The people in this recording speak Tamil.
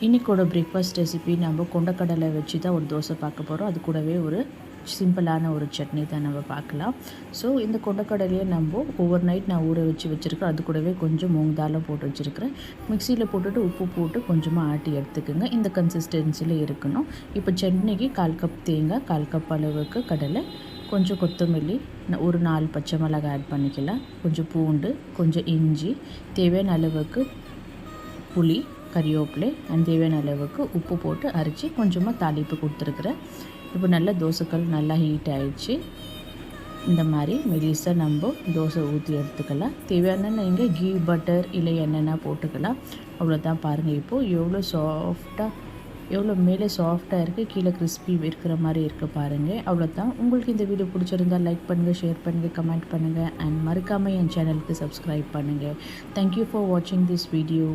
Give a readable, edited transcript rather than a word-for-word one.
இன்றைக்கோட பிரேக்ஃபாஸ்ட் ரெசிபி நம்ம கொண்டக்கடலை வச்சு தான் ஒரு தோசை பார்க்க போகிறோம். அது கூடவே ஒரு சிம்பிளான ஒரு சட்னி தான் நம்ம பார்க்கலாம். ஸோ இந்த கொண்டக்கடலையை நம்ம ஓவர் நைட் நான் ஊற வச்சுருக்கேன். அது கூடவே கொஞ்சம் மூங் தாலும் போட்டு வச்சுருக்கிறேன். மிக்சியில் போட்டுட்டு உப்பு போட்டு கொஞ்சமாக ஆட்டி எடுத்துக்கோங்க. இந்த கன்சிஸ்டன்சியில் இருக்கணும். இப்போ சட்னிக்கு 1/4 கப் தேங்காய், 1/4 கப் அளவுக்கு கடலை, கொஞ்சம் கொத்தமல்லி, ஒரு 4 பச்சை மிளகாய் ஆட் பண்ணிக்கலாம். கொஞ்சம் பூண்டு, கொஞ்சம் இஞ்சி, தேவையான அளவுக்கு புளி, கறிவேப்பிலை அண்ட் தேவையான அளவுக்கு உப்பு போட்டு அரைச்சி கொஞ்சமாக தாளிப்பு கொடுத்துருக்குறேன். இப்போ நல்லா தோசைக்கல் நல்லா ஹீட் ஆகிடுச்சு. இந்த மாதிரி மெலிசாக நம்ம தோசை ஊற்றி எடுத்துக்கலாம். தேவையான நீங்கள் கீ, பட்டர் இல்லை எண்ணெய்னா போட்டுக்கலாம். அவ்வளோதான். பாருங்கள் இப்போது எவ்வளோ மேலே சாஃப்டாக இருக்குது, கீழே கிறிஸ்பி இருக்கிற மாதிரி இருக்குது பாருங்கள். அவ்வளோதான். உங்களுக்கு இந்த வீடியோ பிடிச்சிருந்தால் லைக் பண்ணுங்கள், ஷேர் பண்ணுங்கள், கமெண்ட் பண்ணுங்கள் அண்ட் மறக்காமல் என் சேனலுக்கு சப்ஸ்கிரைப் பண்ணுங்கள். தேங்க்யூ ஃபார் வாட்சிங் திஸ் வீடியோ.